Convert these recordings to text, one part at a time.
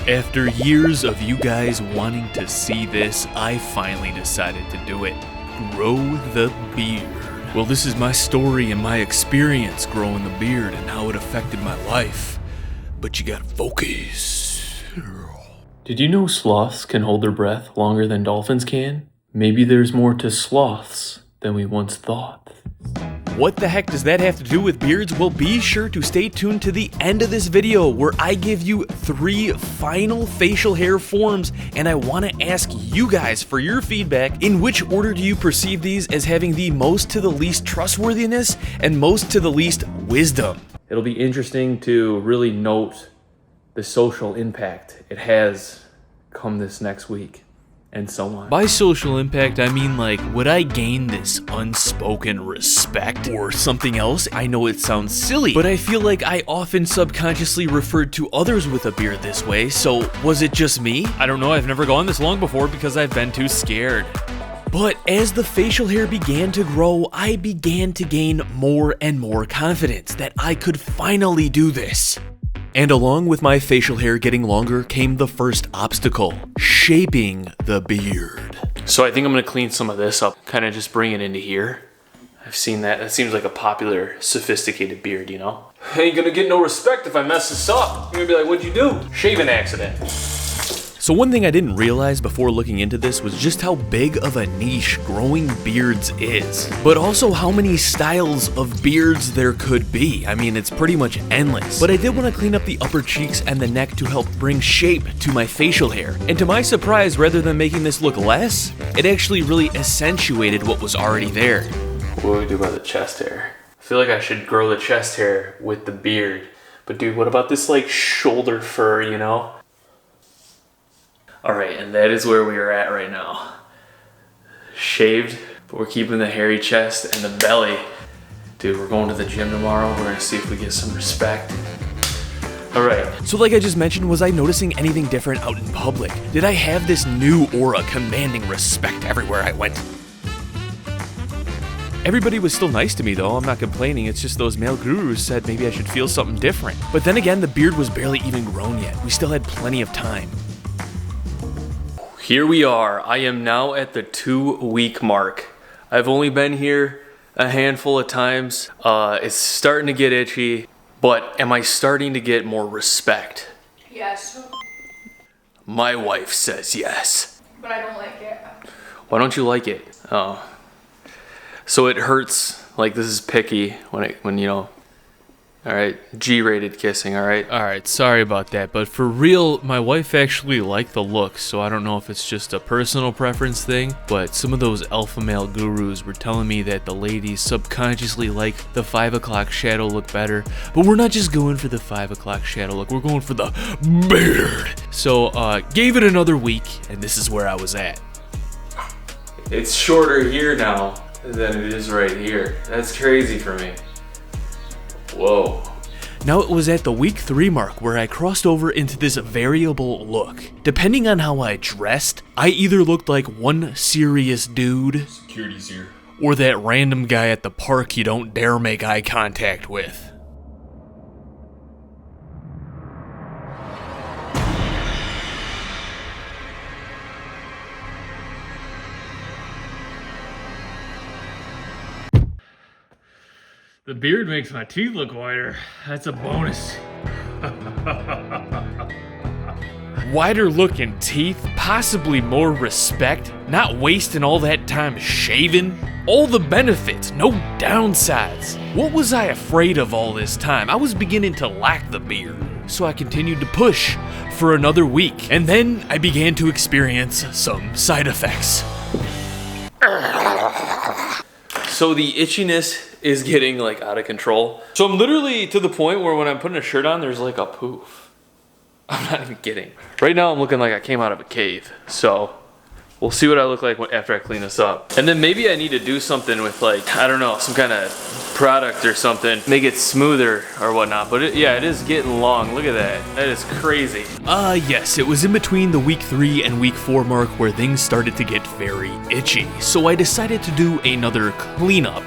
After years of you guys wanting to see this, I finally decided to do it. Grow the beard. Well, this is my story and my experience growing the beard and how it affected my life. But you gotta focus. Did you know sloths can hold their breath longer than dolphins can? Maybe there's more to sloths than we once thought. What the heck does that have to do with beards? Well, be sure to stay tuned to the end of this video where I give you 3 final facial hair forms, and I want to ask you guys for your feedback. In which order do you perceive these as having the most to the least trustworthiness and most to the least wisdom? It'll be interesting to really note the social impact it has come this next week. And so on. By social impact, I mean like, would I gain this unspoken respect or something else? I know it sounds silly, but I feel like I often subconsciously referred to others with a beard this way, so was it just me? I don't know, I've never gone this long before because I've been too scared. But as the facial hair began to grow, I began to gain more and more confidence that I could finally do this. And along with my facial hair getting longer came the first obstacle, shaping the beard. So I think I'm gonna clean some of this up, kind of just bring it into here. I've seen that, that seems like a popular, sophisticated beard, you know? I ain't gonna get no respect if I mess this up. You're gonna be like, what'd you do? Shaving accident. So one thing I didn't realize before looking into this was just how big of a niche growing beards is, but also how many styles of beards there could be. I mean, it's pretty much endless. But I did want to clean up the upper cheeks and the neck to help bring shape to my facial hair. And to my surprise, rather than making this look less, it actually really accentuated what was already there. What do we do about the chest hair? I feel like I should grow the chest hair with the beard. But dude, what about this like shoulder fur, you know? Alright, and that is where we are at right now. Shaved, but we're keeping the hairy chest and the belly. Dude, we're going to the gym tomorrow. We're gonna see if we get some respect. Alright, so like I just mentioned, was I noticing anything different out in public? Did I have this new aura commanding respect everywhere I went? Everybody was still nice to me though, I'm not complaining, it's just those male gurus said maybe I should feel something different. But then again, the beard was barely even grown yet. We still had plenty of time. Here we are. I am now at the 2-week mark. I've only been here a handful of times. It's starting to get itchy, but am I starting to get more respect? Yes. My wife says yes. But I don't like it. Why don't you like it? Oh. So it hurts, like this is picky when you know. Alright, G-rated kissing, alright? Alright, sorry about that, but for real, my wife actually liked the look, so I don't know if it's just a personal preference thing, but some of those alpha male gurus were telling me that the ladies subconsciously like the 5 o'clock shadow look better, but we're not just going for the 5 o'clock shadow look, we're going for the beard! So, gave it another week, and this is where I was at. It's shorter here now than it is right here. That's crazy for me. Whoa. Now it was at the week 3 mark where I crossed over into this variable look. Depending on how I dressed, I either looked like one serious dude, security's here, or that random guy at the park you don't dare make eye contact with. The beard makes my teeth look whiter. That's a bonus. Wider looking teeth, possibly more respect, not wasting all that time shaving. All the benefits, no downsides. What was I afraid of all this time? I was beginning to lack the beard. So I continued to push for another week. And then I began to experience some side effects. So the itchiness is getting like out of control. So I'm literally to the point where when I'm putting a shirt on, there's like a poof. I'm not even kidding. Right now I'm looking like I came out of a cave. So we'll see what I look like after I clean this up. And then maybe I need to do something with like, I don't know, some kind of product or something, make it smoother or whatnot. But yeah, it is getting long. Look at that. That is crazy. Yes, it was in between the week 3 and week 4 mark where things started to get very itchy. So I decided to do another cleanup.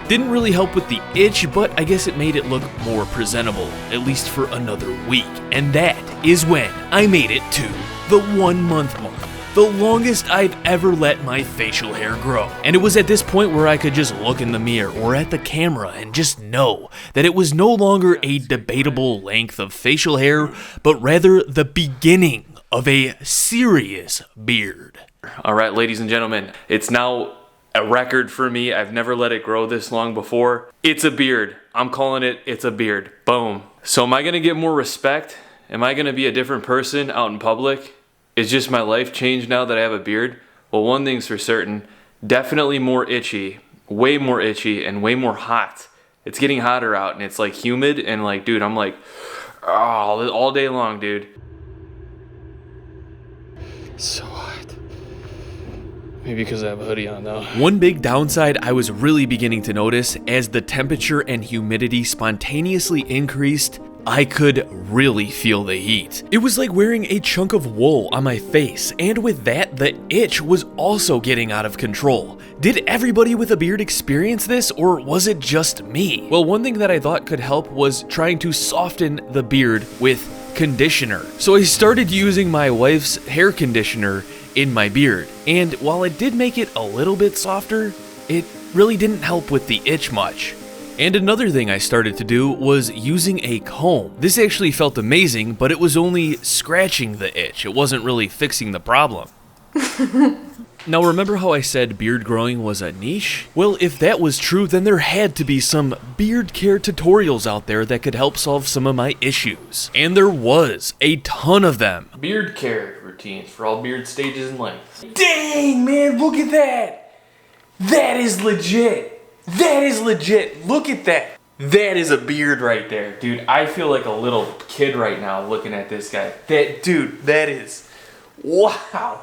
Didn't really help with the itch, but I guess it made it look more presentable, at least for another week. And that is when I made it to the 1 month mark. The longest I've ever let my facial hair grow. And it was at this point where I could just look in the mirror or at the camera and just know that it was no longer a debatable length of facial hair, but rather the beginning of a serious beard. All right, ladies and gentlemen, it's now a record for me. I've never let it grow this long before. It's a beard. I'm calling it, it's a beard. Boom. So am I gonna get more respect? Am I gonna be a different person out in public? Is just my life changed now that I have a beard? Well, one thing's for certain, definitely more itchy, and way more hot. It's getting hotter out and it's like humid and like, dude, I'm like, oh, all day long, dude. So hot. Maybe because I have a hoodie on though. One big downside I was really beginning to notice as the temperature and humidity spontaneously increased, I could really feel the heat. It was like wearing a chunk of wool on my face, and with that, the itch was also getting out of control. Did everybody with a beard experience this, or was it just me? Well, one thing that I thought could help was trying to soften the beard with conditioner. So I started using my wife's hair conditioner in my beard, and while it did make it a little bit softer, it really didn't help with the itch much. And another thing I started to do was using a comb. This actually felt amazing, but it was only scratching the itch. It wasn't really fixing the problem. Now remember how I said beard growing was a niche? Well, if that was true, then there had to be some beard care tutorials out there that could help solve some of my issues. And there was a ton of them. Beard care routines for all beard stages and lengths. Dang, man, look at that! That is legit! That is legit. Look at that. That is a beard right there. Dude, I feel like a little kid right now looking at this guy. That is, wow.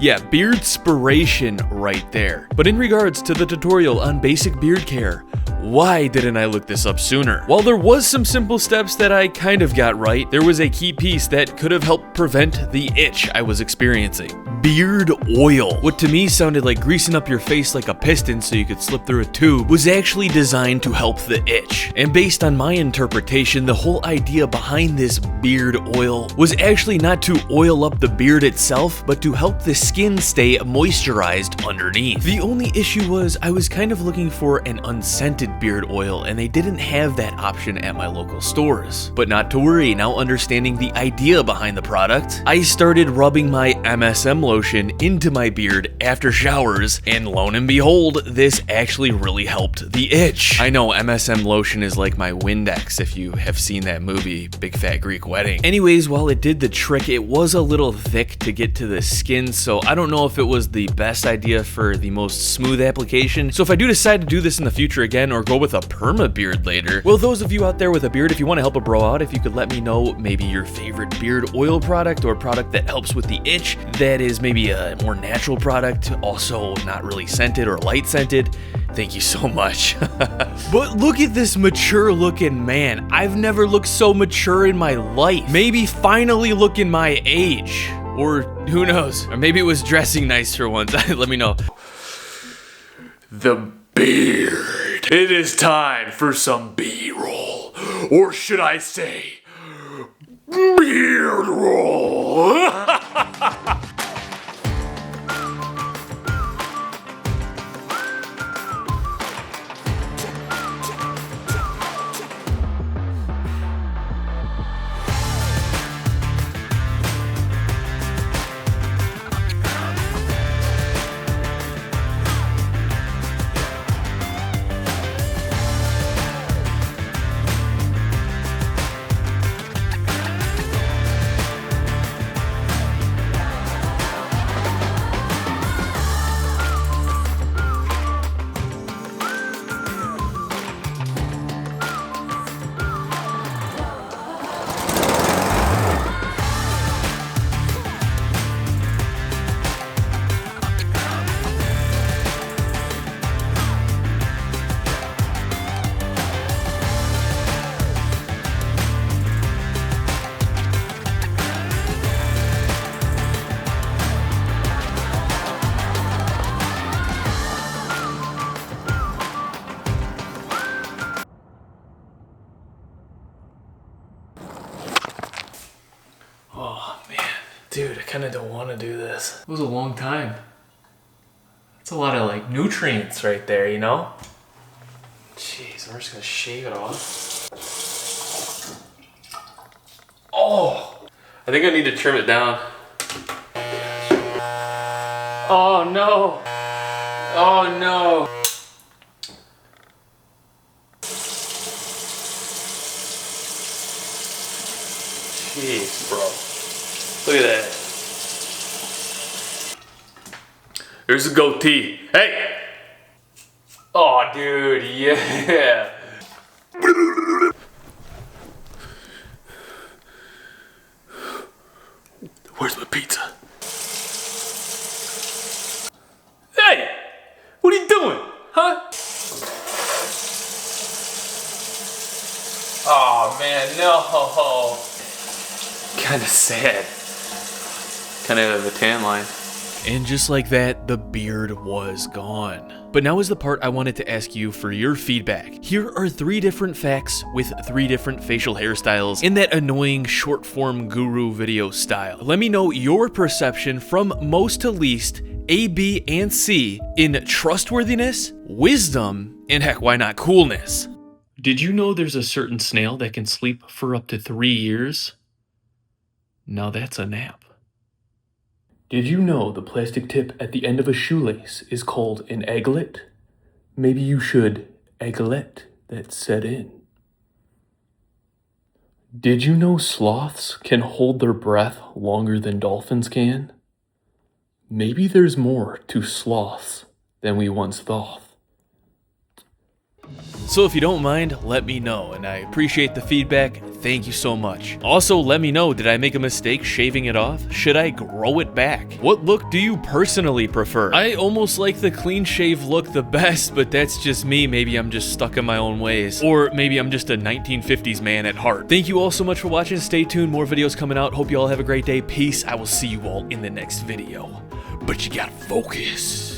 Yeah, beard-spiration right there. But in regards to the tutorial on basic beard care, why didn't I look this up sooner? While there was some simple steps that I kind of got right, there was a key piece that could have helped prevent the itch I was experiencing. Beard oil. What to me sounded like greasing up your face like a piston so you could slip through a tube was actually designed to help the itch. And based on my interpretation, the whole idea behind this beard oil was actually not to oil up the beard itself, but to help the skin stay moisturized underneath. The only issue was I was kind of looking for an unscented beard oil and they didn't have that option at my local stores. But not to worry, now understanding the idea behind the product, I started rubbing my MSM lotion into my beard after showers, and lo and behold, this actually really helped the itch. I know MSM lotion is like my Windex if you have seen that movie, Big Fat Greek Wedding. Anyways, while it did the trick, it was a little thick to get to the skin, so I don't know if it was the best idea for the most smooth application. So if I do decide to do this in the future again or go with a perma beard later, well, those of you out there with a beard, if you want to help a bro out, if you could let me know maybe your favorite beard oil product or product that helps with the itch that is maybe a more natural product, also not really scented or light scented, thank you so much. But look at this mature looking man. I've never looked so mature in my life. Maybe finally looking my age. Or who knows? Or maybe it was dressing nice for once. Let me know. The beard. It is time for some B-roll. Or should I say, beard roll. Dude, I kind of don't want to do this. It was a long time. That's a lot of like nutrients right there, you know? Jeez, I'm just gonna shave it off. Oh! I think I need to trim it down. Oh no! Oh no! Jeez, bro. Look at that. There's a goatee. Hey! Oh, dude, yeah. Where's my pizza? Hey! What are you doing? Huh? Oh, man, no. Kind of sad. Kind of have a tan line. And just like that, the beard was gone. But now is the part I wanted to ask you for your feedback. Here are 3 different facts with 3 different facial hairstyles in that annoying short form guru video style. Let me know your perception from most to least, A, B, and C in trustworthiness, wisdom, and heck, why not coolness? Did you know there's a certain snail that can sleep for up to 3 years? Now that's a nap. Did you know the plastic tip at the end of a shoelace is called an egglet? Maybe you should egglet that set in. Did you know sloths can hold their breath longer than dolphins can? Maybe there's more to sloths than we once thought. So if you don't mind, let me know, and I appreciate the feedback. Thank you so much. Also, let me know, did I make a mistake shaving it off? Should I grow it back? What look do you personally prefer? I almost like the clean shave look the best, but that's just me. Maybe I'm just stuck in my own ways. Or maybe I'm just a 1950s man at heart. Thank you all so much for watching. Stay tuned, more videos coming out. Hope you all have a great day. Peace. I will see you all in the next video. But you gotta focus.